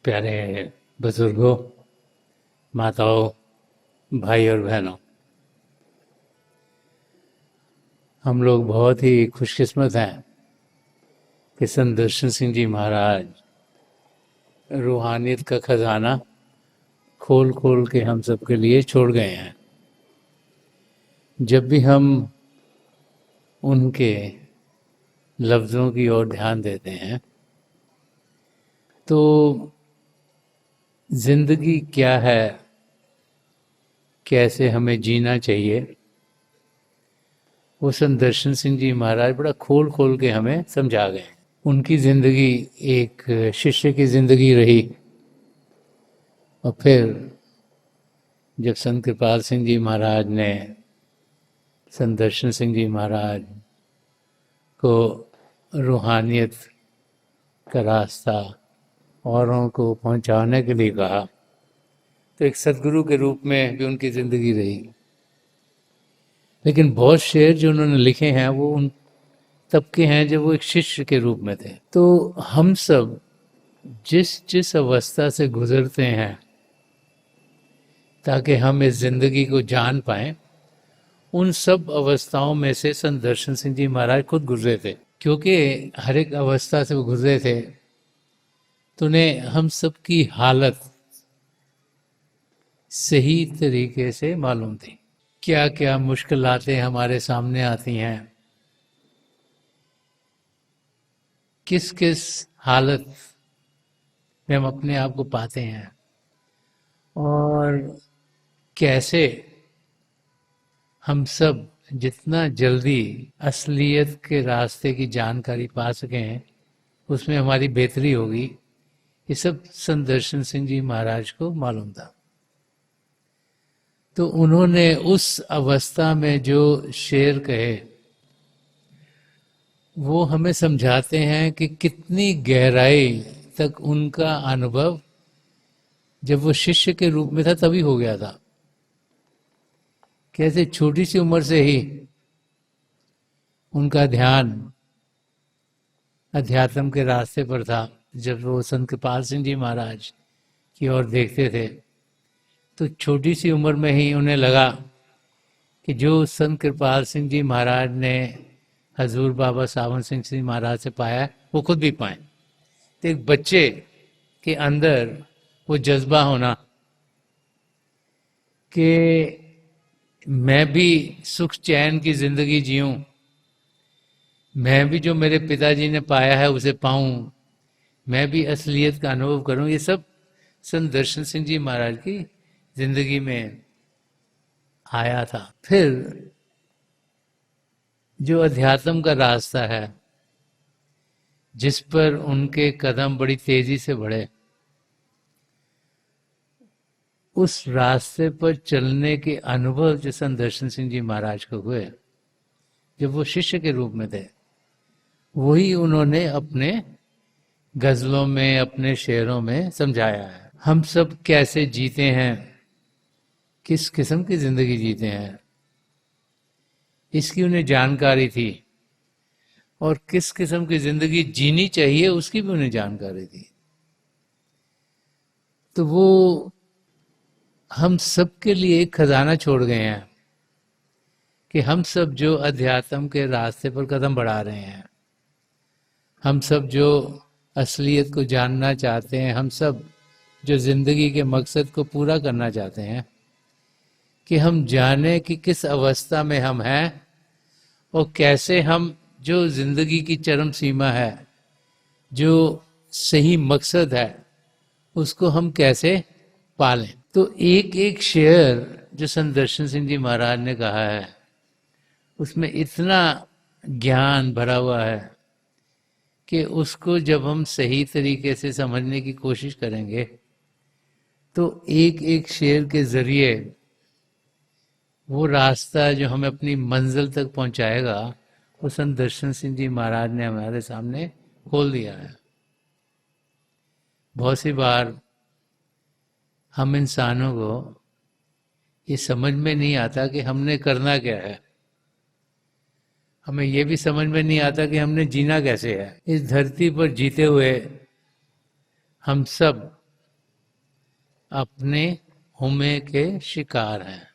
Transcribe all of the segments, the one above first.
प्यारे बुजुर्गों, माताओं, भाई और बहनों, हम लोग बहुत ही खुशकिस्मत हैं कि संत दर्शन सिंह जी महाराज रूहानियत का खजाना खोल खोल के हम सबके लिए छोड़ गए हैं। जब भी हम उनके लफ्ज़ों की ओर ध्यान देते हैं तो जिंदगी क्या है, कैसे हमें जीना चाहिए, वो संत दर्शन सिंह जी महाराज बड़ा खोल खोल के हमें समझा गए। उनकी ज़िंदगी एक शिष्य की ज़िंदगी रही और फिर जब संत कृपाल सिंह जी महाराज ने संत दर्शन सिंह जी महाराज को रूहानियत का रास्ता औरों को पहुंचाने के लिए कहा तो एक सदगुरु के रूप में भी उनकी ज़िंदगी रही। लेकिन बहुत शेर जो उन्होंने लिखे हैं वो उन तब के हैं जब वो एक शिष्य के रूप में थे। तो हम सब जिस जिस अवस्था से गुजरते हैं ताकि हम इस ज़िंदगी को जान पाएं, उन सब अवस्थाओं में से संत दर्शन सिंह जी महाराज खुद गुजरे थे। क्योंकि हर एक अवस्था से वो गुजरे थे तो उन्हें हम सब की हालत सही तरीके से मालूम थी। क्या क्या मुश्किलातें हमारे सामने आती हैं, किस किस हालत में हम अपने आप को पाते हैं और कैसे हम सब जितना जल्दी असलियत के रास्ते की जानकारी पा सकें उसमें हमारी बेहतरी होगी, ये सब संत दर्शन सिंह जी महाराज को मालूम था। तो उन्होंने उस अवस्था में जो शेर कहे वो हमें समझाते हैं कि कितनी गहराई तक उनका अनुभव जब वो शिष्य के रूप में था तभी हो गया था। कैसे छोटी सी उम्र से ही उनका ध्यान अध्यात्म के रास्ते पर था। जब वो संत कृपाल सिंह जी महाराज की ओर देखते थे तो छोटी सी उम्र में ही उन्हें लगा कि जो संत कृपाल सिंह जी महाराज ने हजूर बाबा सावन सिंह जी महाराज से पाया वो खुद भी पाए। तो एक बच्चे के अंदर वो जज्बा होना कि मैं भी सुख चैन की जिंदगी जीऊं, मैं भी जो मेरे पिताजी ने पाया है उसे पाऊं, मैं भी असलियत का अनुभव करूं, ये सब संत दर्शन सिंह जी महाराज की जिंदगी में आया था। फिर जो अध्यात्म का रास्ता है जिस पर उनके कदम बड़ी तेजी से बढ़े, उस रास्ते पर चलने के अनुभव जो संत दर्शन सिंह जी महाराज को हुए जब वो शिष्य के रूप में थे, वही उन्होंने अपने गजलों में, अपने शेरों में समझाया है। हम सब कैसे जीते हैं, किस किस्म की जिंदगी जीते हैं, इसकी उन्हें जानकारी थी और किस किस्म की जिंदगी जीनी चाहिए उसकी भी उन्हें जानकारी थी। तो वो हम सब के लिए एक खजाना छोड़ गए हैं कि हम सब जो अध्यात्म के रास्ते पर कदम बढ़ा रहे हैं, हम सब जो असलियत को जानना चाहते हैं, हम सब जो जिंदगी के मकसद को पूरा करना चाहते हैं, कि हम जाने कि किस अवस्था में हम हैं और कैसे हम जो जिंदगी की चरम सीमा है, जो सही मकसद है, उसको हम कैसे पालें। तो एक एक शेर जो संत दर्शन सिंह जी महाराज ने कहा है उसमें इतना ज्ञान भरा हुआ है कि उसको जब हम सही तरीके से समझने की कोशिश करेंगे तो एक एक शेर के जरिए वो रास्ता जो हमें अपनी मंजिल तक पहुंचाएगा वो संत दर्शन सिंह जी महाराज ने हमारे सामने खोल दिया है। बहुत सी बार हम इंसानों को ये समझ में नहीं आता कि हमने करना क्या है, हमें ये भी समझ में नहीं आता कि हमने जीना कैसे है। इस धरती पर जीते हुए हम सब अपने हुमे के शिकार हैं।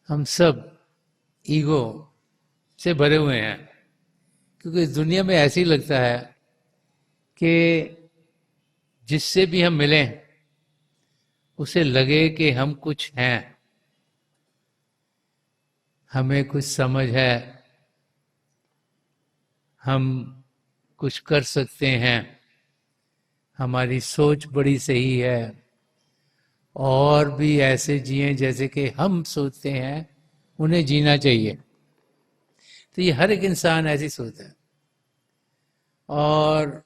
हम सब ईगो से भरे हुए हैं, क्योंकि इस दुनिया में ऐसे ही लगता है कि जिससे भी हम मिलें उसे लगे कि हम कुछ हैं, हमें कुछ समझ है, हम कुछ कर सकते हैं, हमारी सोच बड़ी सही है, और भी ऐसे जिए जैसे कि हम सोचते हैं उन्हें जीना चाहिए। तो ये हर एक इंसान ऐसी सोचता है, और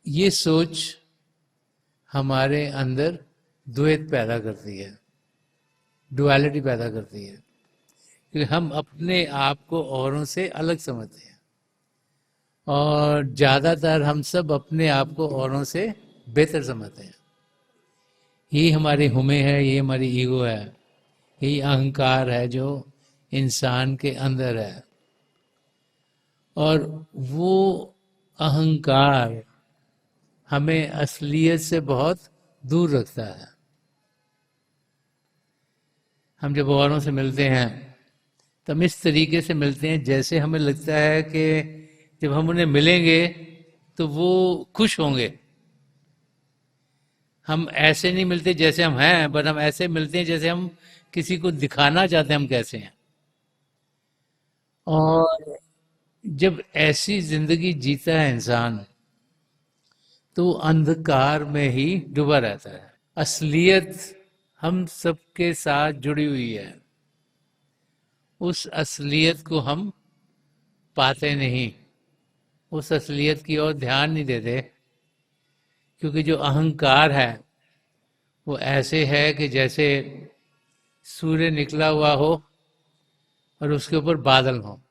ये सोच हमारे अंदर द्वैत पैदा करती है, डुअलिटी पैदा करती है, क्योंकि हम अपने आप को औरों से अलग समझते हैं, और ज़्यादातर हम सब अपने आप को औरों से बेहतर समझते हैं। यही हमारी हुमे है, ये हमारी ईगो है, यही अहंकार है जो इंसान के अंदर है। और वो अहंकार हमें असलियत से बहुत दूर रखता है। हम जब औरों से मिलते हैं तो हम इस तरीके से मिलते हैं जैसे हमें लगता है कि जब हम उन्हें मिलेंगे तो वो खुश होंगे। हम ऐसे नहीं मिलते जैसे हम हैं, पर हम ऐसे मिलते हैं जैसे हम किसी को दिखाना चाहते हैं हम कैसे हैं। और जब ऐसी जिंदगी जीता है इंसान तो अंधकार में ही डूबा रहता है। असलियत हम सबके साथ जुड़ी हुई है, उस असलियत को हम पाते नहीं, उस असलियत की ओर ध्यान नहीं देते, क्योंकि जो अहंकार है वो ऐसे है कि जैसे सूर्य निकला हुआ हो और उसके ऊपर बादल हो।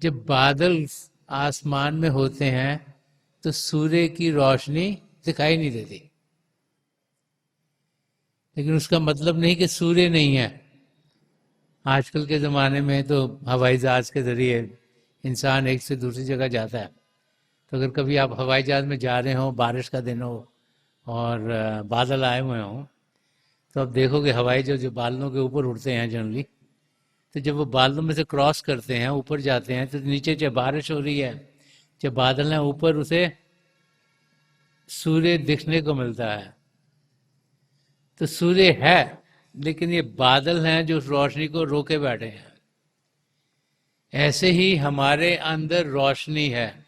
जब बादल आसमान में होते हैं तो सूर्य की रोशनी दिखाई नहीं देती, लेकिन उसका मतलब नहीं कि सूर्य नहीं है। आजकल के ज़माने में तो हवाई जहाज़ के ज़रिए इंसान एक से दूसरी जगह जाता है। तो अगर कभी आप हवाई जहाज़ में जा रहे हो, बारिश का दिन हो और बादल आए हुए हों, तो आप देखोगे हवाई जहाज़ जो बादलों के ऊपर उड़ते हैं जनरली, तो जब वो बादलों में से क्रॉस करते हैं, ऊपर जाते हैं, तो नीचे चाहे बारिश हो रही है चाहे बादल हैं, ऊपर उसे सूर्य दिखने को मिलता है। तो सूर्य है, लेकिन ये बादल हैं जो उस रोशनी को रोके बैठे हैं। ऐसे ही हमारे अंदर रोशनी है,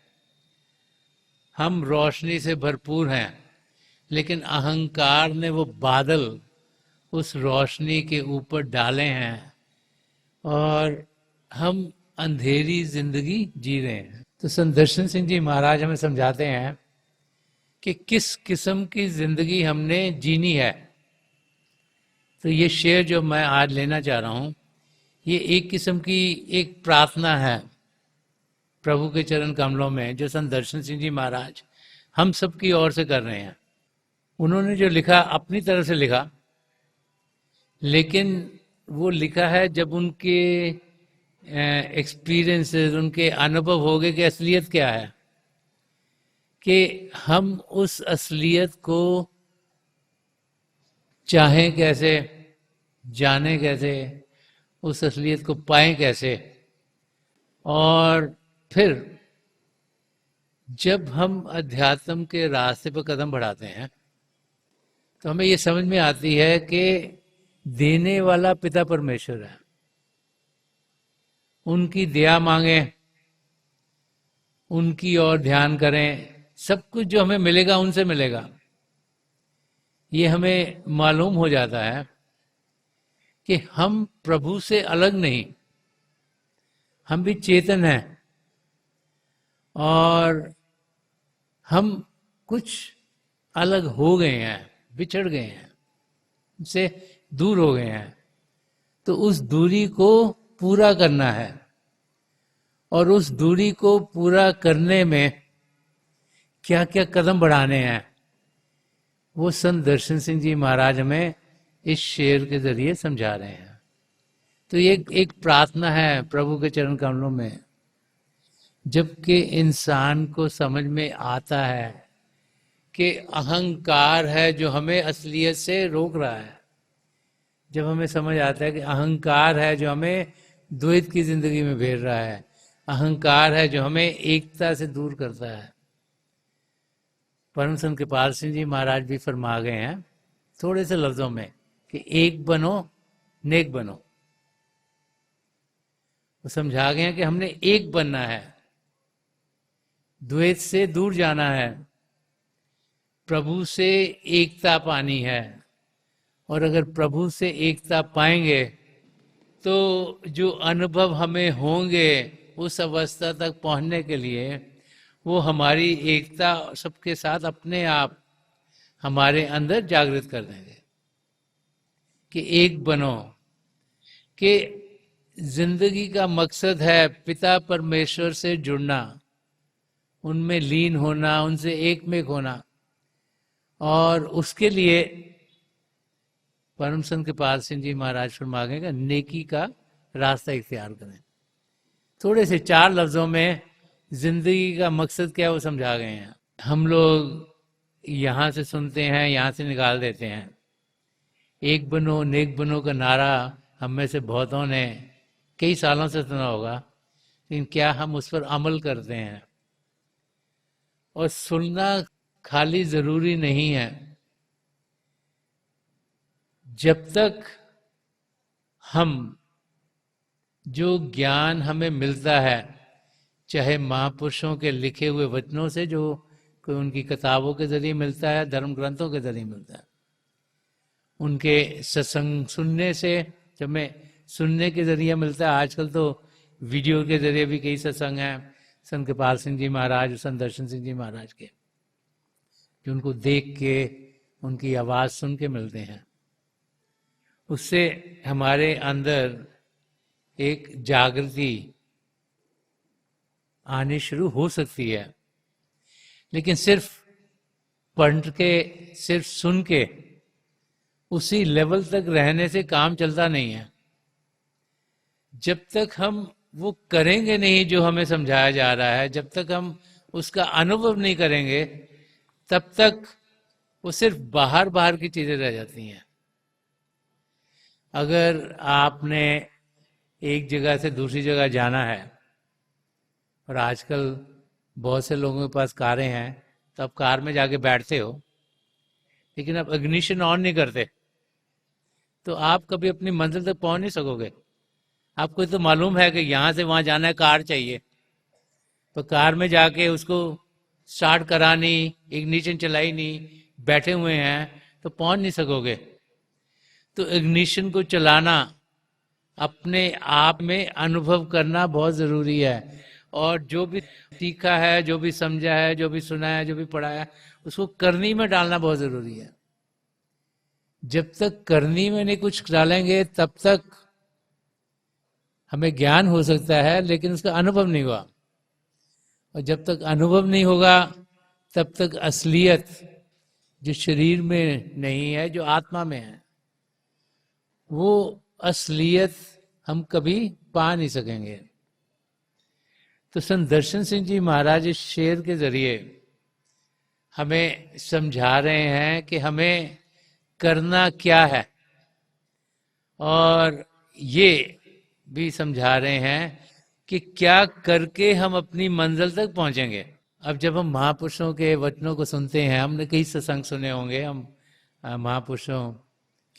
हम रोशनी से भरपूर हैं, लेकिन अहंकार ने वो बादल उस रोशनी के ऊपर डाले हैं और हम अंधेरी जिंदगी जी रहे हैं। तो संत दर्शन सिंह जी महाराज हमें समझाते हैं कि किस किस्म की जिंदगी हमने जीनी है। तो ये शेर जो मैं आज लेना चाह रहा हूँ, ये एक किस्म की एक प्रार्थना है प्रभु के चरण कमलों में, जो संत दर्शन सिंह जी महाराज हम सब की ओर से कर रहे हैं। उन्होंने जो लिखा अपनी तरफ से लिखा, लेकिन वो लिखा है जब उनके एक्सपीरियंसेस, उनके अनुभव हो गए कि असलियत क्या है, कि हम उस असलियत को चाहें कैसे, जाने कैसे, उस असलियत को पाएं कैसे। और फिर जब हम अध्यात्म के रास्ते पर कदम बढ़ाते हैं तो हमें ये समझ में आती है कि देने वाला पिता परमेश्वर है। उनकी दया मांगे, उनकी ओर ध्यान करें, सब कुछ जो हमें मिलेगा उनसे मिलेगा। ये हमें मालूम हो जाता है कि हम प्रभु से अलग नहीं, हम भी चेतन हैं, और हम कुछ अलग हो गए हैं, बिछड़ गए हैं, उनसे दूर हो गए हैं। तो उस दूरी को पूरा करना है, और उस दूरी को पूरा करने में क्या क्या कदम बढ़ाने हैं, वो संत दर्शन सिंह जी महाराज हमें इस शेर के जरिए समझा रहे हैं। तो ये एक प्रार्थना है प्रभु के चरण कमलों में। जबकि इंसान को समझ में आता है कि अहंकार है जो हमें असलियत से रोक रहा है। जब हमें समझ आता है कि अहंकार है जो हमें द्वैत की जिंदगी में भेज रहा है, अहंकार है जो हमें एकता से दूर करता है। परम संत कृपाल सिंह जी महाराज भी फरमा गए हैं थोड़े से लफ्जों में कि एक बनो नेक बनो। वो समझा गए हैं कि हमने एक बनना है, द्वैत से दूर जाना है, प्रभु से एकता पानी है। और अगर प्रभु से एकता पाएंगे तो जो अनुभव हमें होंगे उस अवस्था तक पहुंचने के लिए वो हमारी एकता सबके साथ अपने आप हमारे अंदर जागृत कर देंगे कि एक बनो। कि जिंदगी का मकसद है पिता परमेश्वर से जुड़ना, उनमें लीन होना, उनसे एक में होना। और उसके लिए परम संत कृपाल सिंह जी महाराज फरमा गए कि नेकी का रास्ता इख्तियार करें। थोड़े से 4 लफ्जों में जिंदगी का मकसद क्या है वो समझा गए हैं। हम लोग यहाँ से सुनते हैं, यहाँ से निकाल देते हैं। एक बनो नेक बनो का नारा हम में से बहुतों ने कई सालों से सुना होगा, लेकिन क्या हम उस पर अमल करते हैं? और सुनना खाली जरूरी नहीं है। जब तक हम जो ज्ञान हमें मिलता है, चाहे महापुरुषों के लिखे हुए वचनों से, जो कोई उनकी किताबों के जरिए मिलता है, धर्म ग्रंथों के जरिए मिलता है, उनके सत्संग सुनने से, जब मैं सुनने के जरिए मिलता है। आजकल तो वीडियो के जरिए भी कई सत्संग हैं संत कृपाल सिंह जी महाराज, संत दर्शन सिंह जी महाराज के, जो उनको देख के उनकी आवाज़ सुन के मिलते हैं। उससे हमारे अंदर एक जागृति आनी शुरू हो सकती है। लेकिन सिर्फ पढ़ के, सिर्फ सुन के उसी लेवल तक रहने से काम चलता नहीं है। जब तक हम वो करेंगे नहीं जो हमें समझाया जा रहा है, जब तक हम उसका अनुभव नहीं करेंगे, तब तक वो सिर्फ बाहर बाहर की चीजें रह जाती हैं। अगर आपने एक जगह से दूसरी जगह जाना है, और आजकल बहुत से लोगों के पास कारें हैं, तो आप कार में जाके बैठते हो, लेकिन आप इग्निशन ऑन नहीं करते, तो आप कभी अपनी मंजिल तक पहुंच नहीं सकोगे। आपको तो मालूम है कि यहाँ से वहाँ जाना है, कार चाहिए, तो कार में जाके उसको स्टार्ट करानी, इग्निशन चलाई नहीं, बैठे हुए हैं, तो पहुंच नहीं सकोगे। तो इग्निशन को चलाना, अपने आप में अनुभव करना बहुत ज़रूरी है। और जो भी सीखा है, जो भी समझा है, जो भी सुना है, जो भी पढ़ा है, उसको करनी में डालना बहुत ज़रूरी है। जब तक करनी में नहीं कुछ डालेंगे तब तक हमें ज्ञान हो सकता है, लेकिन उसका अनुभव नहीं हुआ। और जब तक अनुभव नहीं होगा तब तक असलियत जो शरीर में नहीं है, जो आत्मा में है, वो असलियत हम कभी पा नहीं सकेंगे। तो संत दर्शन सिंह जी महाराज इस शेर के जरिए हमें समझा रहे हैं कि हमें करना क्या है, और ये भी समझा रहे हैं कि क्या करके हम अपनी मंजिल तक पहुंचेंगे। अब जब हम महापुरुषों के वचनों को सुनते हैं, हमने कई सत्संग सुने होंगे, हम महापुरुषों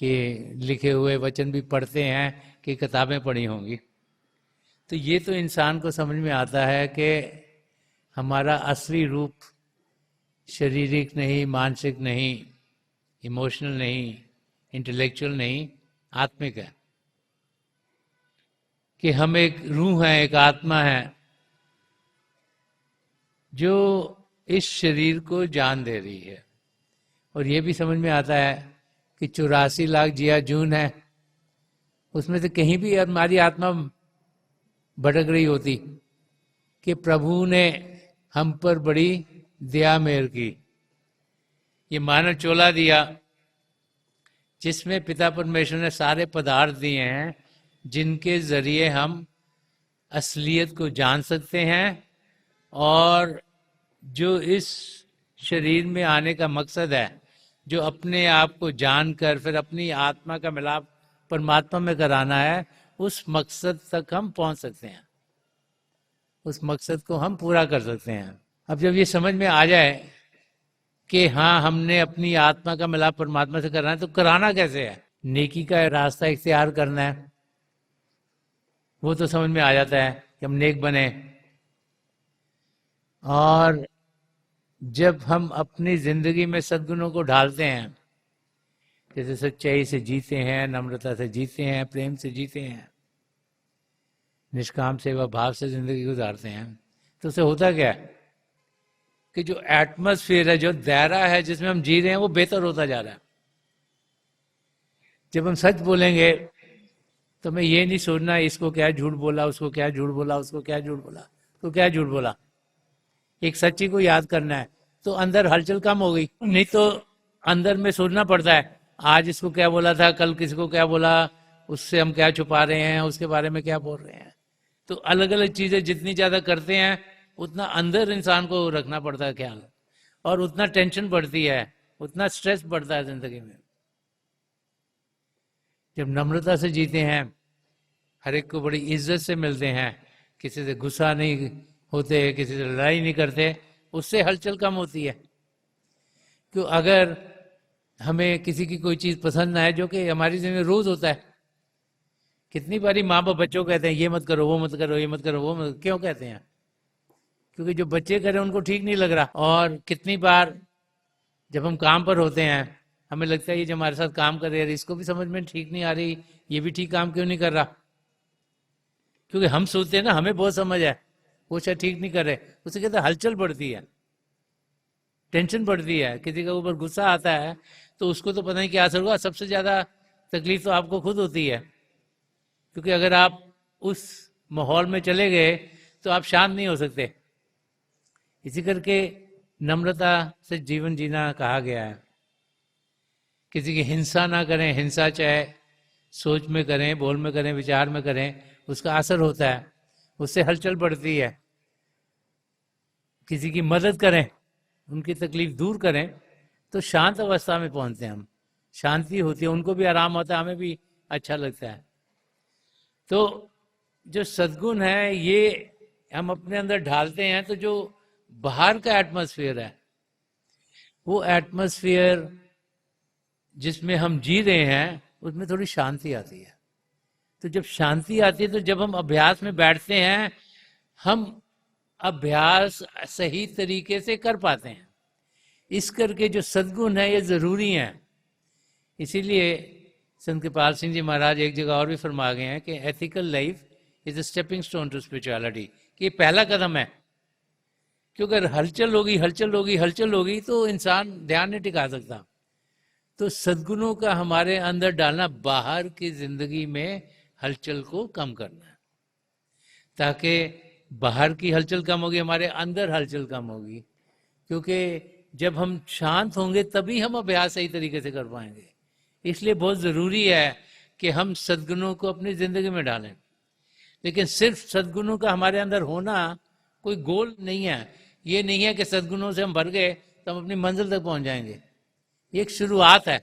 के लिखे हुए वचन भी पढ़ते हैं, कि किताबें पढ़ी होंगी, तो ये तो इंसान को समझ में आता है कि हमारा असली रूप शारीरिक नहीं, मानसिक नहीं, इमोशनल नहीं, इंटेलेक्चुअल नहीं, आत्मिक है। कि हम एक रूह है, एक आत्मा है जो इस शरीर को जान दे रही है। और ये भी समझ में आता है कि 84 लाख जिया जून है, उसमें से कहीं भी हमारी आत्मा भटक रही होती कि प्रभु ने हम पर बड़ी दया मेहर की। ये मानव चोला दिया जिसमें पिता परमेश्वर ने सारे पदार्थ दिए हैं, जिनके जरिए हम असलियत को जान सकते हैं, और जो इस शरीर में आने का मकसद है, जो अपने आप को जानकर फिर अपनी आत्मा का मिलाप परमात्मा में कराना है, उस मकसद तक हम पहुंच सकते हैं, उस मकसद को हम पूरा कर सकते हैं। अब जब ये समझ में आ जाए कि हाँ, हमने अपनी आत्मा का मिलाप परमात्मा से करना है, तो कराना कैसे है? नेकी का रास्ता इख्तियार करना है, वो तो समझ में आ जाता है कि हम नेक बने। और जब हम अपनी जिंदगी में सद्गुणों को ढालते हैं, जैसे सच्चाई से जीते हैं, नम्रता से जीते हैं, प्रेम से जीते हैं, निष्काम सेवा भाव से जिंदगी गुजारते हैं, तो उससे होता क्या है कि जो एटमॉस्फेयर है, जो दायरा है जिसमें हम जी रहे हैं, वो बेहतर होता जा रहा है। जब हम सच बोलेंगे तो मैं ये नहीं सोचना इसको क्या झूठ बोला, उसको क्या झूठ बोला, उसको क्या झूठ बोला, तो क्या झूठ बोला। एक सच्ची को याद करना है, तो अंदर हलचल कम हो गई। नहीं तो अंदर में सोचना पड़ता है, आज इसको क्या बोला था, कल किसको क्या बोला, उससे हम क्या छुपा रहे हैं, उसके बारे में क्या बोल रहे हैं। तो अलग अलग चीजें जितनी ज्यादा करते हैं, उतना अंदर इंसान को रखना पड़ता है ख्याल, और उतना टेंशन बढ़ती है, उतना स्ट्रेस बढ़ता है जिंदगी में। जब नम्रता से जीते हैं, हर एक को बड़ी इज्जत से मिलते हैं, किसी से गुस्सा नहीं होते, किसी से लड़ाई नहीं करते, उससे हलचल कम होती है। क्यों? अगर हमें किसी की कोई चीज पसंद ना है, जो कि हमारी जिंदगी में रोज होता है, कितनी बारी माँ बाप बच्चों को कहते हैं ये मत करो, वो मत करो, ये मत करो, वो मत, क्यों कहते हैं? क्योंकि जो बच्चे करें उनको ठीक नहीं लग रहा। और कितनी बार जब हम काम पर होते हैं, हमें लगता है ये जो हमारे साथ काम कर रहे हैं, इसको भी समझ में ठीक नहीं आ रही, ये भी ठीक काम क्यों नहीं कर रहा। क्योंकि हम सोचते हैं ना हमें बहुत समझ है, वो शायद ठीक नहीं कर रहे, उसे कहते हैं हलचल बढ़ती है, टेंशन बढ़ती है। किसी के ऊपर गुस्सा आता है तो उसको तो पता नहीं क्या असर हुआ, सबसे ज्यादा तकलीफ तो आपको खुद होती है। क्योंकि अगर आप उस माहौल में चले गए तो आप शांत नहीं हो सकते। इसी करके नम्रता से जीवन जीना कहा गया है। किसी की हिंसा ना करें, हिंसा चाहे सोच में करें, बोल में करें, विचार में करें, उसका असर होता है, उससे हलचल बढ़ती है। किसी की मदद करें, उनकी तकलीफ दूर करें, तो शांत अवस्था में पहुंचते हैं हम, शांति होती है, उनको भी आराम होता है, हमें भी अच्छा लगता है। तो जो सद्गुण है ये हम अपने अंदर ढालते हैं, तो जो बाहर का एटमॉस्फेयर है, वो एटमॉस्फेयर जिसमें हम जी रहे हैं, उसमें थोड़ी शांति आती है। तो जब शांति आती है, तो जब हम अभ्यास में बैठते हैं, हम अभ्यास सही तरीके से कर पाते हैं। इस करके जो सद्गुण है ये जरूरी है। इसीलिए संत कृपाल सिंह जी महाराज एक जगह और भी फरमा गए हैं कि ethical life is a stepping stone to spirituality, कि ये पहला कदम है। क्योंकि अगर हलचल होगी, हलचल होगी, हलचल होगी, तो इंसान ध्यान नहीं टिका सकता। तो सद्गुणों का हमारे अंदर डालना, बाहर की जिंदगी में हलचल को कम करना है, ताकि बाहर की हलचल कम होगी, हमारे अंदर हलचल कम होगी। क्योंकि जब हम शांत होंगे तभी हम अभ्यास सही तरीके से कर पाएंगे। इसलिए बहुत जरूरी है कि हम सद्गुणों को अपनी जिंदगी में डालें। लेकिन सिर्फ सद्गुणों का हमारे अंदर होना कोई गोल नहीं है। ये नहीं है कि सद्गुणों से हम भर गए तो हम अपनी मंजिल तक पहुंच जाएंगे। ये एक शुरुआत है।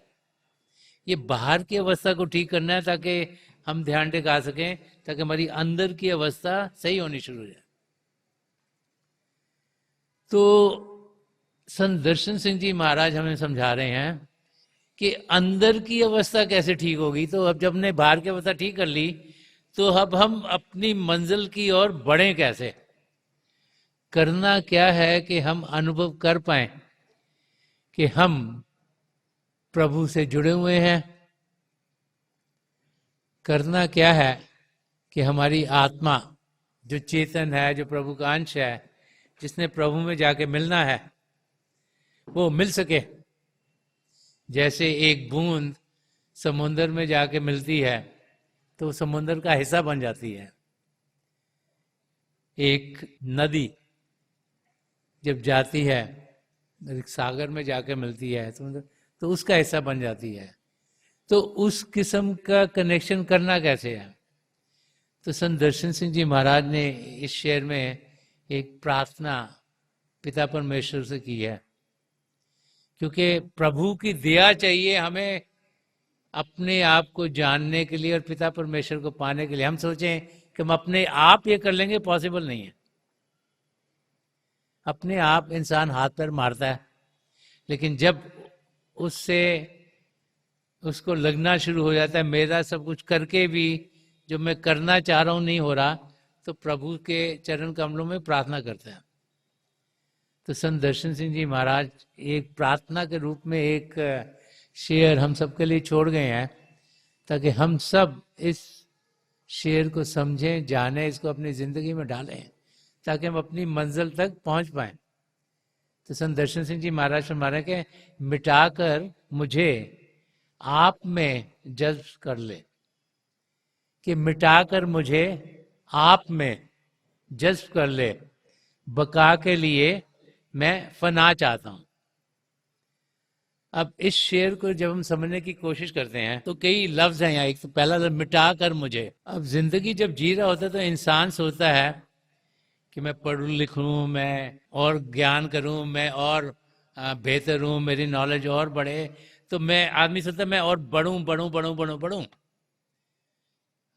ये बाहर की अवस्था को ठीक करना है, ताकि हम ध्यान टिका सकें, ताकि हमारी अंदर की अवस्था सही होनी शुरू हो जाए। तो संत दर्शन सिंह जी महाराज हमें समझा रहे हैं कि अंदर की अवस्था कैसे ठीक होगी। तो अब जब हमने बाहर की अवस्था ठीक कर ली, तो अब हम अपनी मंजिल की ओर बढ़े कैसे। करना क्या है कि हम अनुभव कर पाए कि हम प्रभु से जुड़े हुए हैं। करना क्या है कि हमारी आत्मा जो चेतन है, जो प्रभु का अंश है, जिसने प्रभु में जाके मिलना है, वो मिल सके। जैसे एक बूंद समुन्द्र में जाके मिलती है तो समुन्द्र का हिस्सा बन जाती है। एक नदी जब जाती है, सागर में जाके मिलती है तो उसका हिस्सा बन जाती है। तो उस किस्म का कनेक्शन करना कैसे है। तो संत दर्शन सिंह जी महाराज ने इस शेर में एक प्रार्थना पिता परमेश्वर से की है। क्योंकि प्रभु की दया चाहिए हमें अपने आप को जानने के लिए और पिता परमेश्वर को पाने के लिए। हम सोचें कि हम अपने आप ये कर लेंगे, पॉसिबल नहीं है। अपने आप इंसान हाथ पैर मारता है, लेकिन जब उससे उसको लगना शुरू हो जाता है मेरा सब कुछ करके भी जो मैं करना चाह रहा हूं नहीं हो रहा, तो प्रभु के चरण कमलों में प्रार्थना करते हैं। तो संत दर्शन सिंह जी महाराज एक प्रार्थना के रूप में एक शेर हम सबके लिए छोड़ गए हैं, ताकि हम सब इस शेर को समझें, जानें, इसको अपनी जिंदगी में डालें, ताकि हम अपनी मंजिल तक पहुंच पाए। तो संत दर्शन सिंह जी महाराज फरमा रहे के मिटाकर मुझे आप में जज्ब कर ले, कि मिटाकर मुझे आप में जज्ब कर ले, बका के लिए मैं फना चाहता हूं। अब इस शेर को जब हम समझने की कोशिश करते हैं तो कई लफ्ज हैं यहाँ। एक तो पहला लफ्ज मिटा कर मुझे। अब जिंदगी जब जी रहा होता है तो इंसान सोचता है कि मैं पढ़ूं लिखूं, मैं और ज्ञान करूं, मैं और बेहतर हूं, मेरी नॉलेज और बढ़े। तो मैं आदमी सोचता है मैं और बढ़ूं बढ़ूं बढ़ूं बढ़ूं बढ़ूं।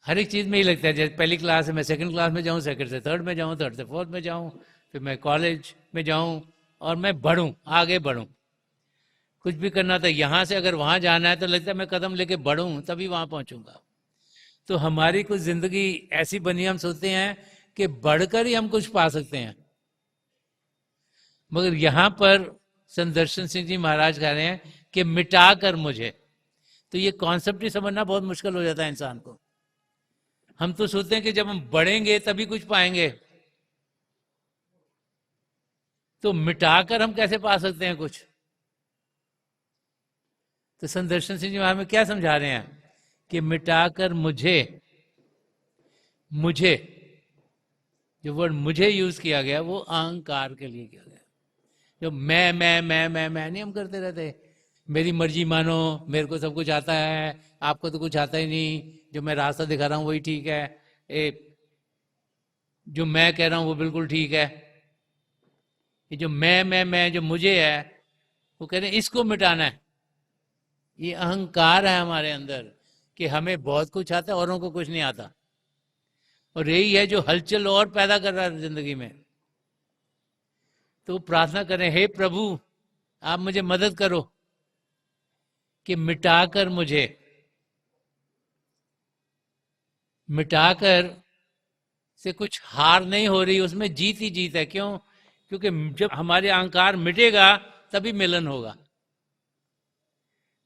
हर एक चीज में ही लगता है, जैसे पहली क्लास है मैं सेकंड क्लास में जाऊं, सेकंड से थर्ड में जाऊं, थर्ड से फोर्थ में जाऊं, फिर मैं कॉलेज में जाऊं और मैं बढ़ूं, आगे बढ़ूं। कुछ भी करना था, यहां से अगर वहां जाना है तो लगता है मैं कदम लेके बढ़ूं तभी वहां पहुंचूंगा। तो हमारी कुछ जिंदगी ऐसी बनी, हम सोचते हैं कि बढ़कर ही हम कुछ पा सकते हैं। मगर यहां पर संत दर्शन सिंह जी महाराज कह रहे हैं कि मिटा कर मुझे। तो ये कॉन्सेप्ट ही समझना बहुत मुश्किल हो जाता है इंसान को। हम तो सोचते हैं कि जब हम बढ़ेंगे तभी कुछ पाएंगे, तो मिटाकर हम कैसे पा सकते हैं कुछ। तो संत दर्शन सिंह जी महाराज में क्या समझा रहे हैं कि मिटाकर मुझे, मुझे जो वर्ड मुझे यूज किया गया वो अहंकार के लिए किया गया। जो मैं नहीं हम करते रहते, मेरी मर्जी मानो, मेरे को सब कुछ आता है, आपको तो कुछ आता ही नहीं, जो मैं रास्ता दिखा रहा हूं वही ठीक है, जो मैं कह रहा हूं वो बिल्कुल ठीक है। ये जो मैं जो मुझे है, वो कह रहे हैं इसको मिटाना है। ये अहंकार है हमारे अंदर कि हमें बहुत कुछ आता है, औरों को कुछ नहीं आता, और यही है जो हलचल और पैदा कर रहा है जिंदगी में। तो प्रार्थना करें, हे प्रभु आप मुझे मदद करो कि मिटाकर मुझे, मिटाकर से कुछ हार नहीं हो रही, उसमें जीत ही जीत है। क्यों? क्योंकि जब हमारे अहंकार मिटेगा तभी मिलन होगा।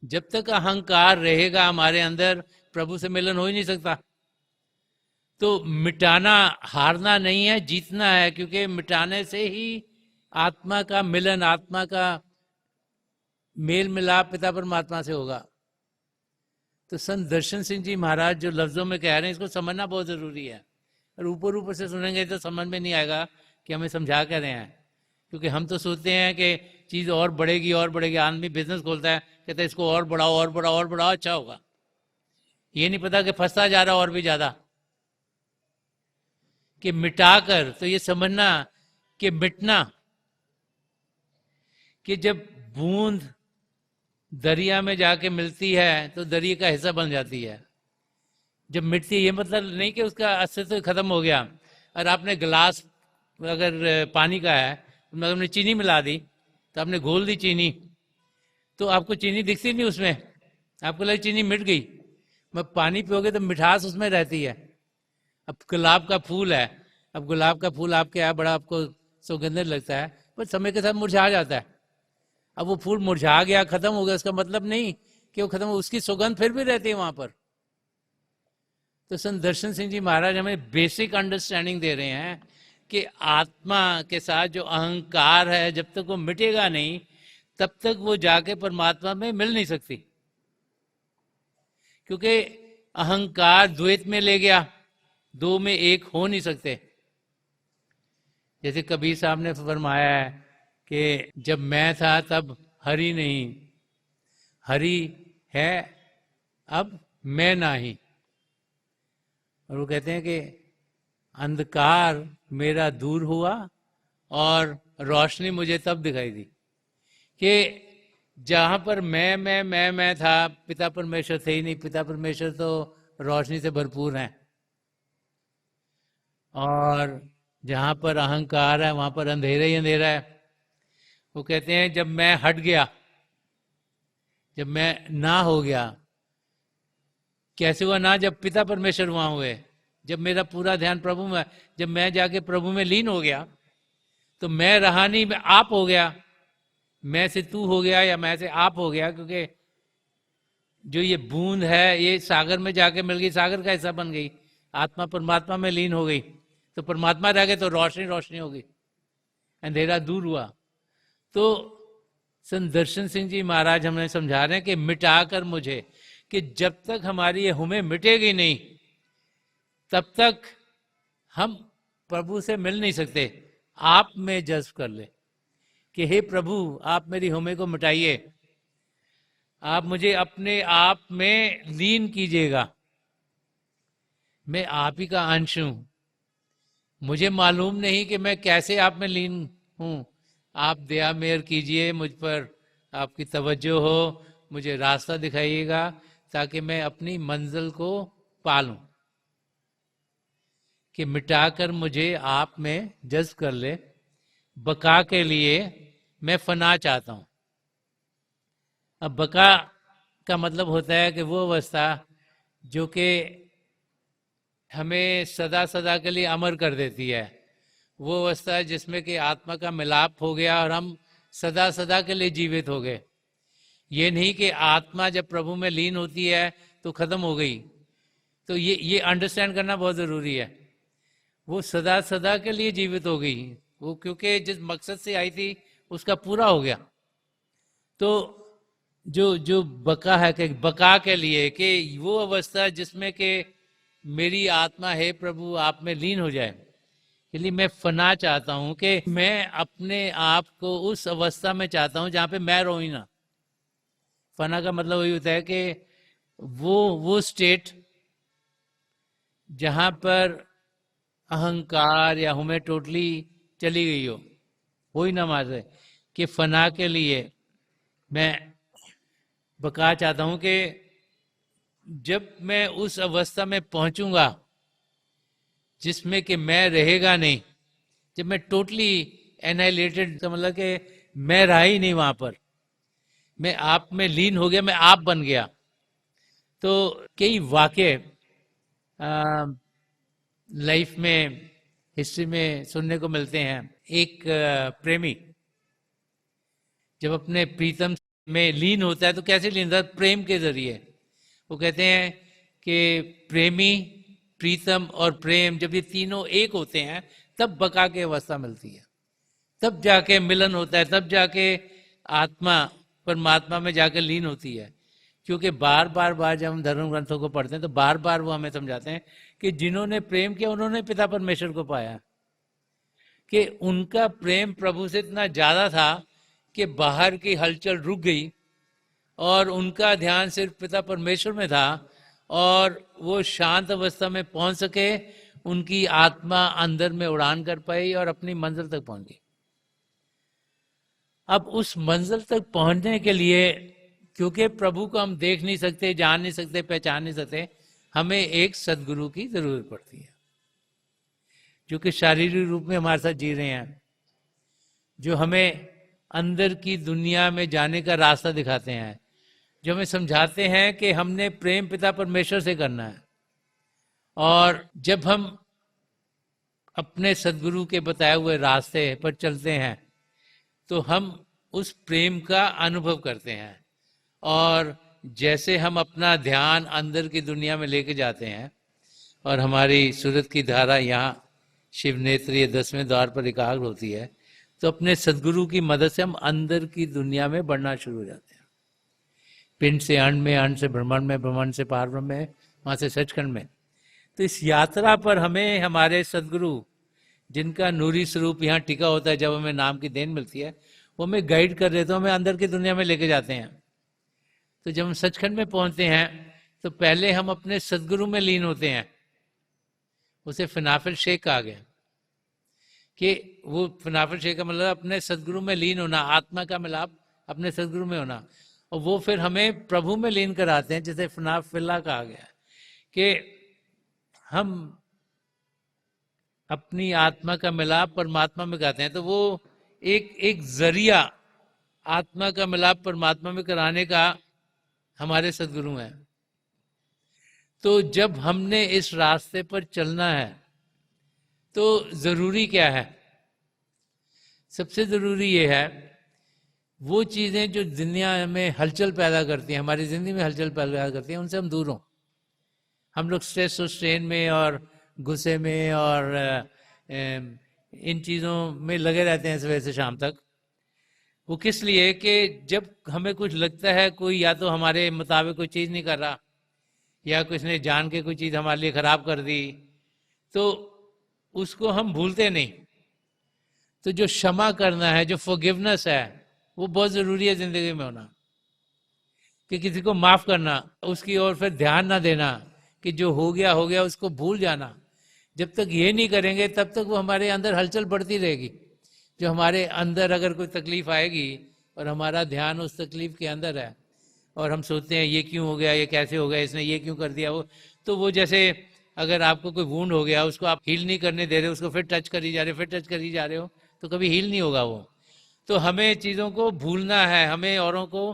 जब तक अहंकार रहेगा हमारे अंदर, प्रभु से मिलन हो ही नहीं सकता। तो मिटाना हारना नहीं है, जीतना है, क्योंकि मिटाने से ही आत्मा का मिलन, आत्मा का मेल मिलाप पिता परमात्मा से होगा। तो संत दर्शन सिंह जी महाराज जो लफ्जों में कह रहे हैं, इसको समझना बहुत जरूरी है। और ऊपर ऊपर से सुनेंगे तो समझ में नहीं आएगा कि हमें समझा कर रहे हैं। क्योंकि हम तो सोचते हैं कि चीज और बढ़ेगी और बढ़ेगी। आदमी बिजनेस खोलता है, कहता है इसको और बढ़ाओ और बढ़ाओ और बढ़ाओ, अच्छा होगा। ये नहीं पता कि फंसता जा रहा और भी ज्यादा। कि मिटाकर, तो ये समझना कि मिटना, कि जब बूंद दरिया में जाके मिलती है तो दरिया का हिस्सा बन जाती है। जब मिटती है, ये मतलब नहीं कि उसका अस्तित्व खत्म हो गया। और आपने गिलास अगर पानी का है, तो आपने चीनी मिला दी, तो आपने घोल दी चीनी, तो आपको चीनी दिखती नहीं उसमें, आपको लगे चीनी मिट गई। मैं पानी पियोगे तो मिठास उसमें रहती है। अब गुलाब का फूल है, अब गुलाब का फूल आपके यहाँ बड़ा आपको सुगंधित लगता है, पर समय के साथ मुरझा जाता है। अब वो फूल मुरझा गया, खत्म हो गया, उसका मतलब नहीं कि वो खत्म हो, उसकी सुगंध फिर भी रहती है वहां पर। तो संत दर्शन सिंह जी महाराज हमें बेसिक अंडरस्टैंडिंग दे रहे हैं कि आत्मा के साथ जो अहंकार है, जब तक वो मिटेगा नहीं तब तक वो जाके परमात्मा में मिल नहीं सकती। क्योंकि अहंकार द्वैत में ले गया, दो में एक हो नहीं सकते। जैसे कबीर साहब ने फरमाया है कि जब मैं था तब हरि नहीं, हरि है अब मैं नहीं। और वो कहते हैं कि अंधकार मेरा दूर हुआ और रोशनी मुझे तब दिखाई दी। कि जहां पर मैं था, पिता परमेश्वर थे ही नहीं। पिता परमेश्वर तो रोशनी से भरपूर हैं। और जहां पर अहंकार है वहां पर अंधेरा ही अंधेरा है। वो कहते हैं जब मैं हट गया, जब मैं ना हो गया, कैसे हुआ ना? जब पिता परमेश्वर वहां हुए, जब मेरा पूरा ध्यान प्रभु में, जब मैं जाके प्रभु में लीन हो गया, तो मैं रहा नहीं, मैं आप हो गया। मैं से तू हो गया या मैं से आप हो गया, क्योंकि जो ये बूंद है ये सागर में जाके मिल गई, सागर का हिस्सा बन गई। आत्मा परमात्मा में लीन हो गई, तो परमात्मा रह गए, तो रोशनी रोशनी हो गई, अंधेरा दूर हुआ। तो संत दर्शन सिंह जी महाराज हमें समझा रहे हैं कि मिटाकर मुझे, कि जब तक हमारी ये हुमें मिटेगी नहीं, तब तक हम प्रभु से मिल नहीं सकते। आप में जज्ब कर ले कि हे प्रभु, आप मेरी हुमें को मिटाइए, आप मुझे अपने आप में लीन कीजिएगा। मैं आप ही का अंश हूं, मुझे मालूम नहीं कि मैं कैसे आप में लीन हूं। आप दया मेहर कीजिए मुझ पर, आपकी तवज्जो हो, मुझे रास्ता दिखाइएगा ताकि मैं अपनी मंजिल को पालूं। कि मिटाकर मुझे आप में जज्ब कर ले, बका के लिए मैं फना चाहता हूं। अब बका का मतलब होता है कि वो अवस्था जो कि हमें सदा सदा के लिए अमर कर देती है। वो अवस्था है जिसमें कि आत्मा का मिलाप हो गया और हम सदा सदा के लिए जीवित हो गए। ये नहीं कि आत्मा जब प्रभु में लीन होती है तो खत्म हो गई। तो ये अंडरस्टैंड करना बहुत जरूरी है। वो सदा सदा के लिए जीवित हो गई, वो क्योंकि जिस मकसद से आई थी उसका पूरा हो गया। तो जो जो बका है, कि बका के लिए, कि वो अवस्था जिसमें कि मेरी आत्मा है प्रभु आप में लीन हो जाए, इसलिए मैं फना चाहता हूं कि मैं अपने आप को उस अवस्था में चाहता हूं जहां पे मैं रहूं ही ना। फना का मतलब वही होता है कि वो स्टेट जहां पर अहंकार या हमें टोटली चली गई हो ही ना मारे। कि फना के लिए मैं बका चाहता हूं कि जब मैं उस अवस्था में पहुंचूंगा जिसमें कि मैं रहेगा नहीं, जब मैं टोटली एनाइलेटेड, मतलब कि मैं रहा ही नहीं वहां पर, मैं आप में लीन हो गया, मैं आप बन गया। तो कई वाक्य लाइफ में, हिस्ट्री में सुनने को मिलते हैं। एक प्रेमी जब अपने प्रीतम में लीन होता है तो कैसे लीन होता है? प्रेम के जरिए। वो कहते हैं कि प्रेमी, प्रीतम और प्रेम जब ये तीनों एक होते हैं तब बका की अवस्था मिलती है, तब जाके मिलन होता है, तब जाके आत्मा परमात्मा में जाकर लीन होती है। क्योंकि बार बार जब हम धर्म ग्रंथों को पढ़ते हैं तो बार बार वो हमें समझाते हैं कि जिन्होंने प्रेम किया उन्होंने पिता परमेश्वर को पाया। कि उनका प्रेम प्रभु से इतना ज्यादा था कि बाहर की हलचल रुक गई और उनका ध्यान सिर्फ पिता परमेश्वर में था, और वो शांत अवस्था में पहुंच सके, उनकी आत्मा अंदर में उड़ान कर पाई और अपनी मंजिल तक पहुंच गई। अब उस मंजिल तक पहुंचने के लिए, क्योंकि प्रभु को हम देख नहीं सकते, जान नहीं सकते, पहचान नहीं सकते, हमें एक सदगुरु की जरूरत पड़ती है जो कि शारीरिक रूप में हमारे साथ जी रहे हैं, जो हमें अंदर की दुनिया में जाने का रास्ता दिखाते हैं, जो हमें समझाते हैं कि हमने प्रेम पिता परमेश्वर से करना है। और जब हम अपने सदगुरु के बताए हुए रास्ते पर चलते हैं तो हम उस प्रेम का अनुभव करते हैं। और जैसे हम अपना ध्यान अंदर की दुनिया में लेके जाते हैं और हमारी सूरत की धारा यहाँ शिव नेत्री 10वें द्वार पर एकाग्र होती है, तो अपने सदगुरु की मदद से हम अंदर की दुनिया में बढ़ना शुरू हो जाते हैं। पिंड से अंड में, अंड से ब्रह्मांड में, ब्रह्मांड से पार ब्रह्म में, वहां से सचखंड में। तो इस यात्रा पर हमें हमारे सदगुरु, जिनका नूरी स्वरूप यहाँ टिका होता है, जब हमें नाम की देन मिलती है, वो हमें गाइड कर देते हैं, हमें अंदर की दुनिया में लेके जाते हैं। तो जब हम सचखंड में पहुंचते हैं तो पहले हम अपने सदगुरु में लीन होते हैं। उसे फनाफिल शेख कहा गया कि वो फनाफिल शेख का मतलब अपने सदगुरु में लीन होना, आत्मा का मिलाप अपने सदगुरु में होना, और वो फिर हमें प्रभु में लीन कराते हैं। जैसे फिल्ला कहा गया कि हम अपनी आत्मा का मिलाप परमात्मा में करते हैं, तो वो एक जरिया आत्मा का मिलाप परमात्मा में कराने का हमारे सदगुरु हैं। तो जब हमने इस रास्ते पर चलना है तो जरूरी क्या है? सबसे जरूरी ये है, वो चीजें जो दुनिया में हलचल पैदा करती हैं, हमारी जिंदगी में हलचल पैदा करती हैं, उनसे हम दूर हों। हम लोग स्ट्रेस और स्ट्रेन में और गुस्से में और इन चीज़ों में लगे रहते हैं सुबह से शाम तक। वो किस लिए कि जब हमें कुछ लगता है कोई या तो हमारे मुताबिक कोई चीज़ नहीं कर रहा, या कुछ ने जान के कोई चीज़ हमारे लिए ख़राब कर दी, तो उसको हम भूलते नहीं। तो जो क्षमा करना है, जो फॉरगिवनेस है, वो बहुत ज़रूरी है ज़िंदगी में होना। कि किसी को माफ़ करना, उसकी ओर फिर ध्यान ना देना कि जो हो गया उसको भूल जाना। जब तक ये नहीं करेंगे तब तक वो हमारे अंदर हलचल बढ़ती रहेगी। जो हमारे अंदर अगर कोई तकलीफ आएगी और हमारा ध्यान उस तकलीफ के अंदर है और हम सोचते हैं ये क्यों हो गया, ये कैसे हो गया, इसने ये क्यों कर दिया, वो तो वो जैसे अगर आपको कोई वुंड हो गया, उसको आप हील नहीं करने दे रहे, उसको फिर टच करी जा रहे, फिर टच करी जा रहे हो, तो कभी हील नहीं होगा वो। तो हमें चीज़ों को भूलना है, हमें औरों को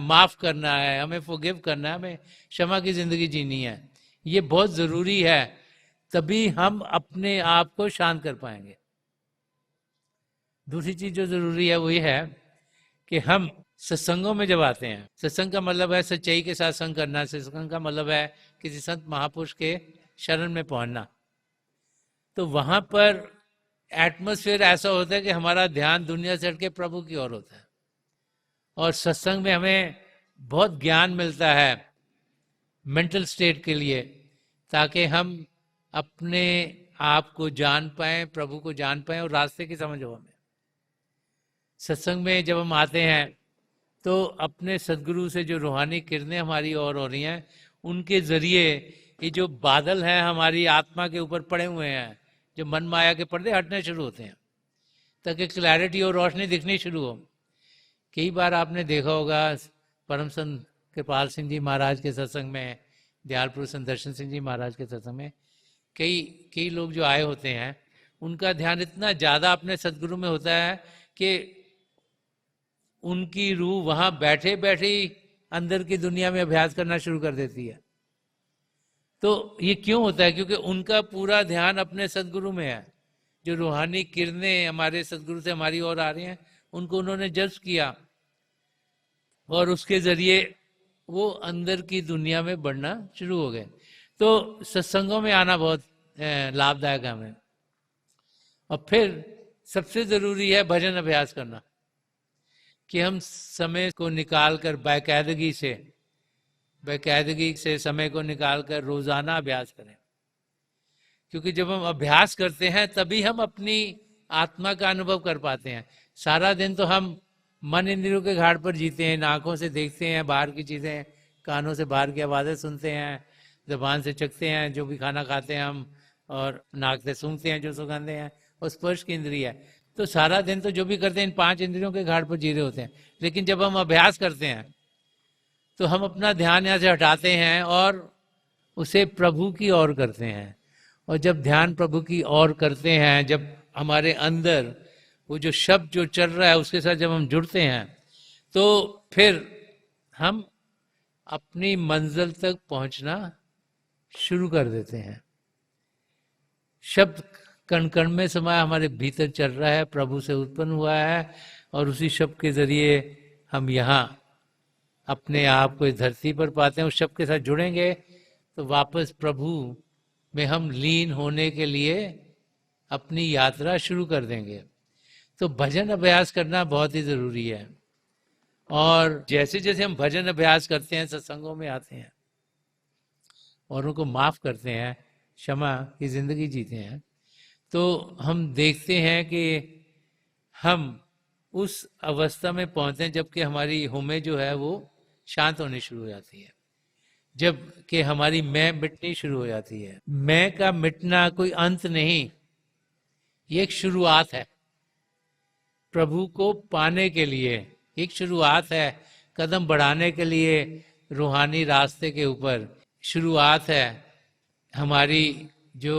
माफ़ करना है, हमें फॉरगिव करना है, हमें क्षमा की ज़िंदगी जीनी है। ये बहुत ज़रूरी है, तभी हम अपने आप को शांत कर पाएंगे। दूसरी चीज़ जो ज़रूरी है वो ये है कि हम सत्संगों में जब आते हैं, सत्संग का मतलब है सच्चाई के साथ संग करना, सत्संग का मतलब है किसी संत महापुरुष के शरण में पहुंचना। तो वहाँ पर एटमॉस्फेयर ऐसा होता है कि हमारा ध्यान दुनिया से हटके प्रभु की ओर होता है, और सत्संग में हमें बहुत ज्ञान मिलता है मेंटल स्टेट के लिए, ताकि हम अपने आप को जान पाएं, प्रभु को जान पाएं और रास्ते की समझ हो हमें। सत्संग में जब हम आते हैं तो अपने सदगुरु से जो रूहानी किरणें हमारी ओर हो रही हैं, उनके जरिए ये जो बादल हैं हमारी आत्मा के ऊपर पड़े हुए हैं, जो मन माया के पर्दे हटने शुरू होते हैं, ताकि क्लैरिटी और रोशनी दिखनी शुरू हो। कई बार आपने देखा होगा परम संत कृपाल सिंह जी महाराज के सत्संग में, दयालपुर संत दर्शन सिंह जी महाराज के सत्संग में कई लोग जो आए होते हैं, उनका ध्यान इतना ज़्यादा अपने सदगुरु में होता है कि उनकी रूह वहाँ बैठे बैठे ही अंदर की दुनिया में अभ्यास करना शुरू कर देती है। तो ये क्यों होता है? क्योंकि उनका पूरा ध्यान अपने सदगुरु में है। जो रूहानी किरणें हमारे सदगुरु से हमारी ओर आ रही हैं, उनको उन्होंने जज्ब किया और उसके जरिए वो अंदर की दुनिया में बढ़ना शुरू हो गए। तो सत्संगों में आना बहुत लाभदायक है हमें। और फिर सबसे ज़रूरी है भजन अभ्यास करना, कि हम समय को निकाल कर बाकायदगी से समय को निकाल कर रोज़ाना अभ्यास करें। क्योंकि जब हम अभ्यास करते हैं तभी हम अपनी आत्मा का अनुभव कर पाते हैं। सारा दिन तो हम मन इंद्रियों के घाट पर जीते हैं, आँखों से देखते हैं बाहर की चीज़ें, कानों से बाहर की आवाज़ें सुनते हैं, ज़बान से चखते हैं जो भी खाना खाते हैं हम, और नाक से सूंघते हैं जो सुगंधें हैं, और स्पर्श की इंद्रिय है। तो सारा दिन तो जो भी करते हैं इन 5 इंद्रियों के घाट पर जी रहे होते हैं। लेकिन जब हम अभ्यास करते हैं तो हम अपना ध्यान यहाँ से हटाते हैं और उसे प्रभु की ओर करते हैं। और जब ध्यान प्रभु की ओर करते हैं, जब हमारे अंदर वो जो शब्द जो चल रहा है उसके साथ जब हम जुड़ते हैं, तो फिर हम अपनी मंजिल तक पहुंचना शुरू कर देते हैं। शब्द कण कण में समाया हमारे भीतर चल रहा है, प्रभु से उत्पन्न हुआ है, और उसी शब्द के जरिए हम यहाँ अपने आप को इस धरती पर पाते हैं। उस शब्द के साथ जुड़ेंगे तो वापस प्रभु में हम लीन होने के लिए अपनी यात्रा शुरू कर देंगे। तो भजन अभ्यास करना बहुत ही ज़रूरी है। और जैसे जैसे हम भजन अभ्यास करते हैं, सत्संगों में आते हैं, औरों को माफ़ करते हैं, क्षमा की ज़िंदगी जीते हैं, तो हम देखते हैं कि हम उस अवस्था में पहुंचते हैं जबकि हमारी होमें जो है वो शांत होनी शुरू हो जाती है, जबकि हमारी मैं मिटनी शुरू हो जाती है। मैं का मिटना कोई अंत नहीं, ये एक शुरुआत है। प्रभु को पाने के लिए एक शुरुआत है कदम बढ़ाने के लिए रूहानी रास्ते के ऊपर, शुरुआत है हमारी जो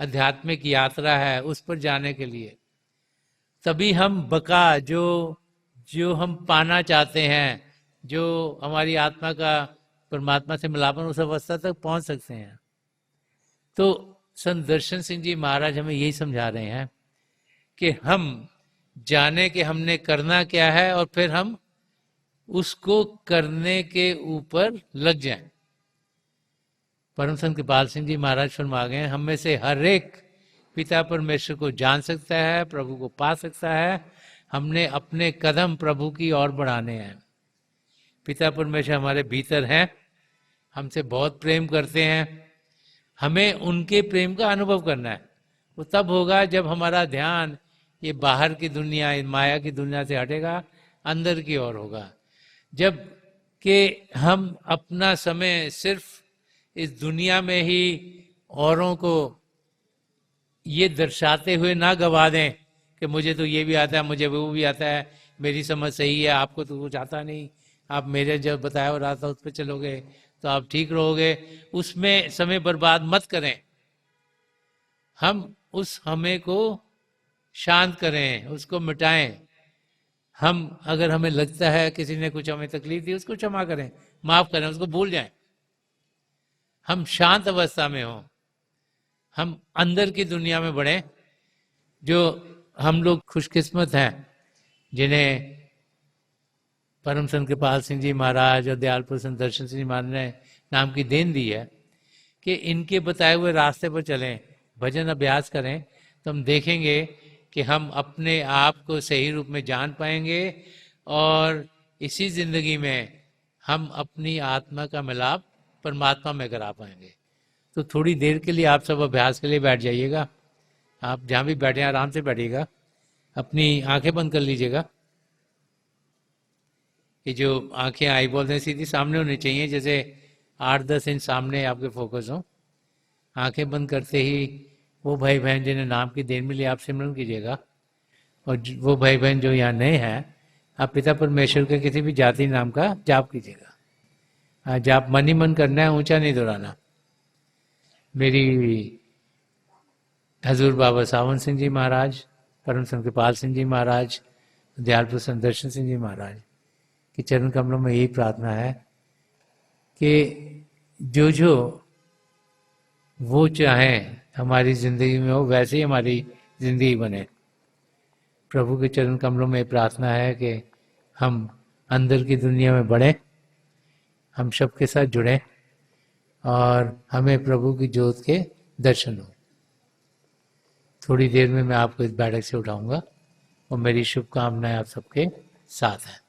आध्यात्मिक यात्रा है उस पर जाने के लिए। तभी हम बका जो जो हम पाना चाहते हैं, जो हमारी आत्मा का परमात्मा से मिलापन, उस अवस्था तक पहुंच सकते हैं। तो संत दर्शन सिंह जी महाराज हमें यही समझा रहे हैं कि हम जाने कि हमने करना क्या है और फिर हम उसको करने के ऊपर लग जाएं। परम संत कृपाल सिंह जी महाराज फरमा गए, हम में से हर एक पिता परमेश्वर को जान सकता है, प्रभु को पा सकता है। हमने अपने कदम प्रभु की ओर बढ़ाने हैं। पिता परमेश्वर हमारे भीतर हैं, हमसे बहुत प्रेम करते हैं। हमें उनके प्रेम का अनुभव करना है। वो तब होगा जब हमारा ध्यान ये बाहर की दुनिया, इन माया की दुनिया से हटेगा, अंदर की ओर होगा। जब कि हम अपना समय सिर्फ इस दुनिया में ही औरों को ये दर्शाते हुए ना गवा दें कि मुझे तो ये भी आता है, मुझे वो भी आता है, मेरी समझ सही है, आपको तो कुछ आता नहीं, आप मेरे जब बताया हो रहा था उस पर चलोगे तो आप ठीक रहोगे। उसमें समय बर्बाद मत करें। हम उस हमें को शांत करें, उसको मिटाएं। हम अगर हमें लगता है किसी ने कुछ हमें तकलीफ दी, उसको क्षमा करें, माफ करें, उसको भूल जाएं। हम शांत अवस्था में हों, हम अंदर की दुनिया में बढ़ें। जो हम लोग खुशकिस्मत हैं जिन्हें परम संत कृपाल सिंह जी महाराज और दयालपुर संत दर्शन सिंह जी महाराज ने नाम की देन दी है कि इनके बताए हुए रास्ते पर चलें, भजन अभ्यास करें, तो हम देखेंगे कि हम अपने आप को सही रूप में जान पाएंगे और इसी जिंदगी में हम अपनी आत्मा का मिलाप परमात्मा में करा पाएंगे। तो थोड़ी देर के लिए आप सब अभ्यास के लिए बैठ जाइएगा। आप जहाँ भी बैठे आराम से बैठिएगा, अपनी आंखें बंद कर लीजिएगा। ये जो आंखें आई बोलते हैं सीधी सामने होनी चाहिए, जैसे 8-10 इंच सामने आपके फोकस हो। आंखें बंद करते ही वो भाई बहन जिन्हें नाम की देन मिली आप सिमरन कीजिएगा, और वो भाई बहन जो यहाँ नए हैं आप पिता परमेश्वर के किसी भी जाति नाम का जाप कीजिएगा। जाप मन ही मन करना है, ऊंचा नहीं दोहराना। मेरी हजूर बाबा सावन सिंह जी महाराज, परम संत कृपाल सिंह जी महाराज, दयालपुर संत दर्शन सिंह जी महाराज की चरण कमलों में यही प्रार्थना है कि जो जो वो चाहें हमारी जिंदगी में हो, वैसे ही हमारी जिंदगी बने। प्रभु के चरण कमलों में प्रार्थना है कि हम अंदर की दुनिया में बढ़ें, हम सबके साथ जुड़ें और हमें प्रभु की ज्योत के दर्शन हो। थोड़ी देर में मैं आपको इस बैठक से उठाऊंगा और मेरी शुभकामनाएं आप सबके साथ हैं।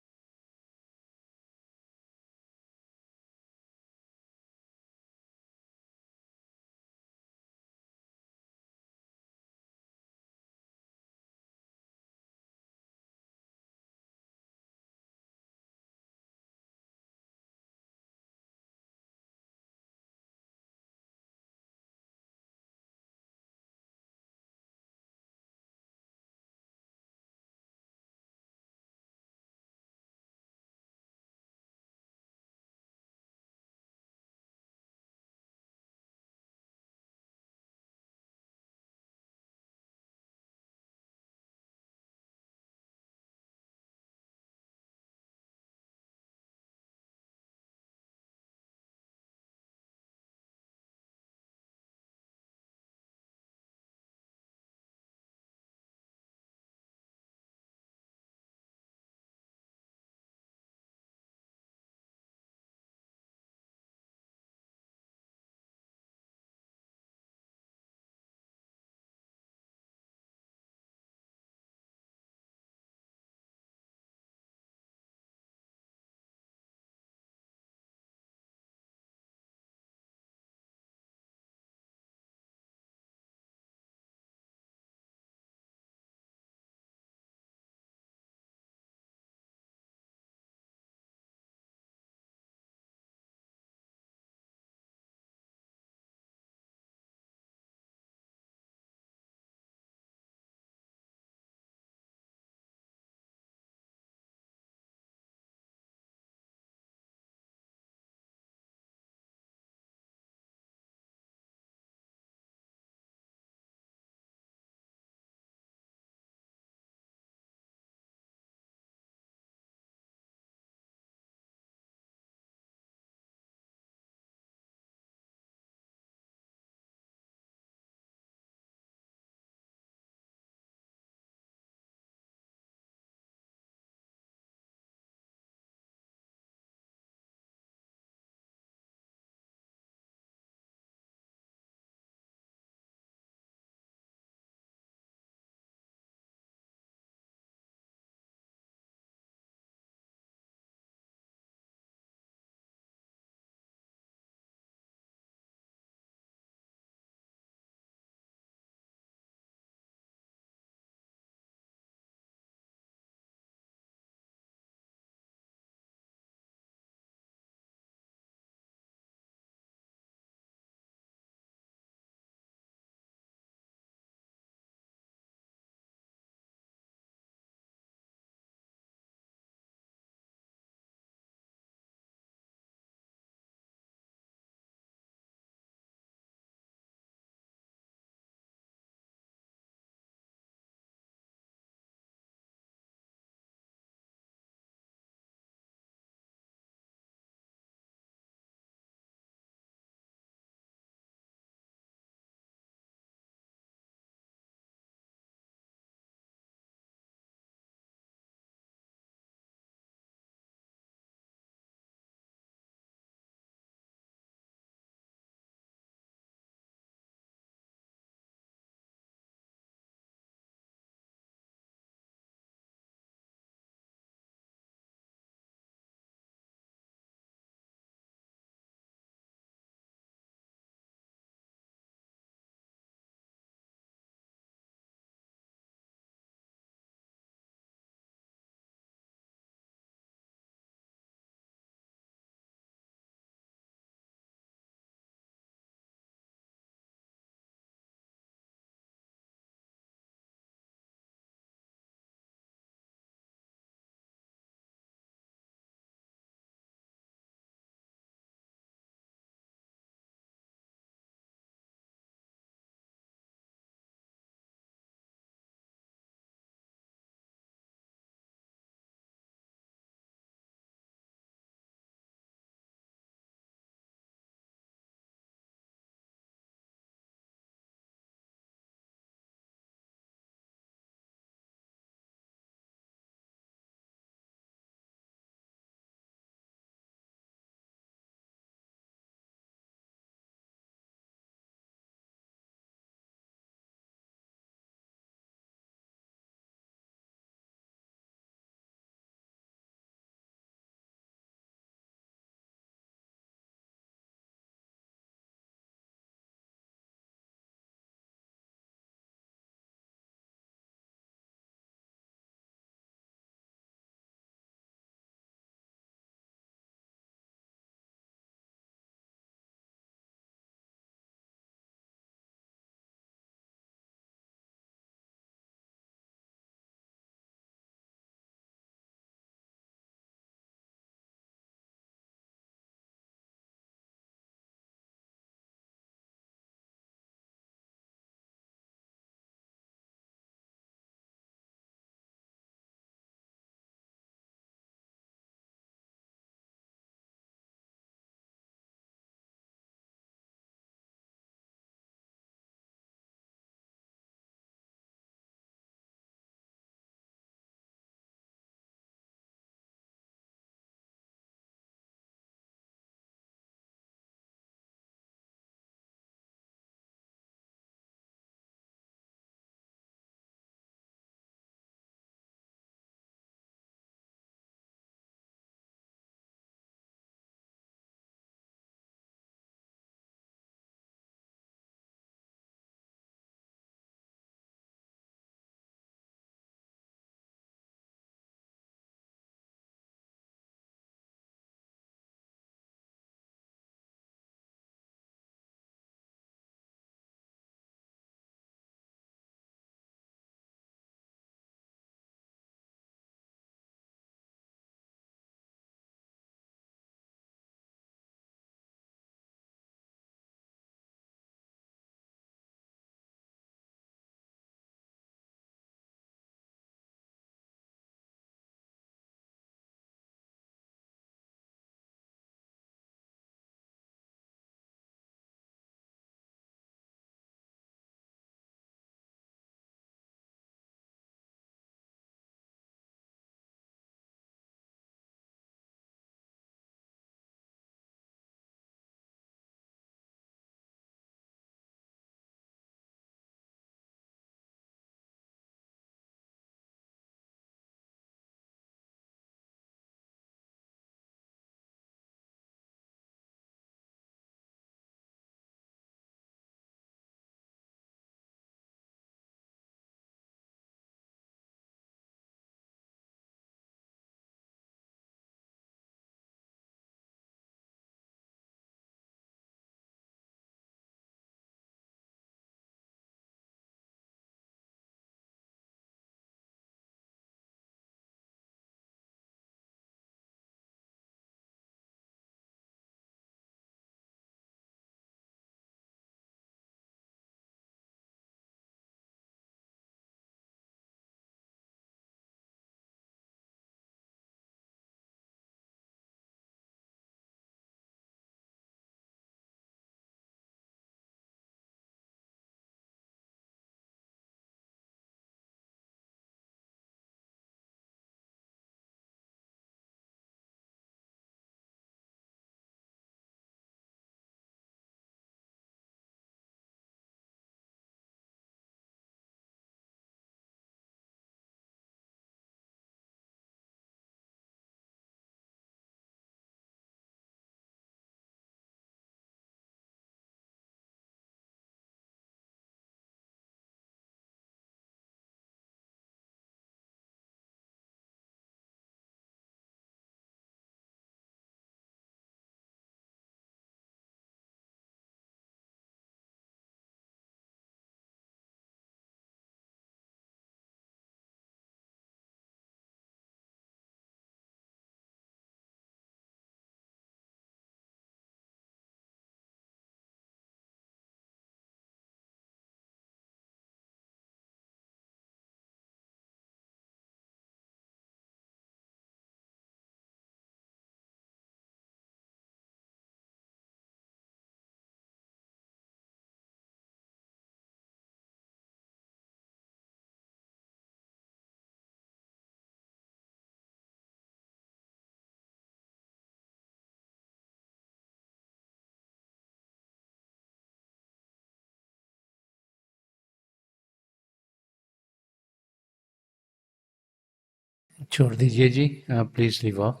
छोड़ दीजिए जी, प्लीज लीव ऑफ।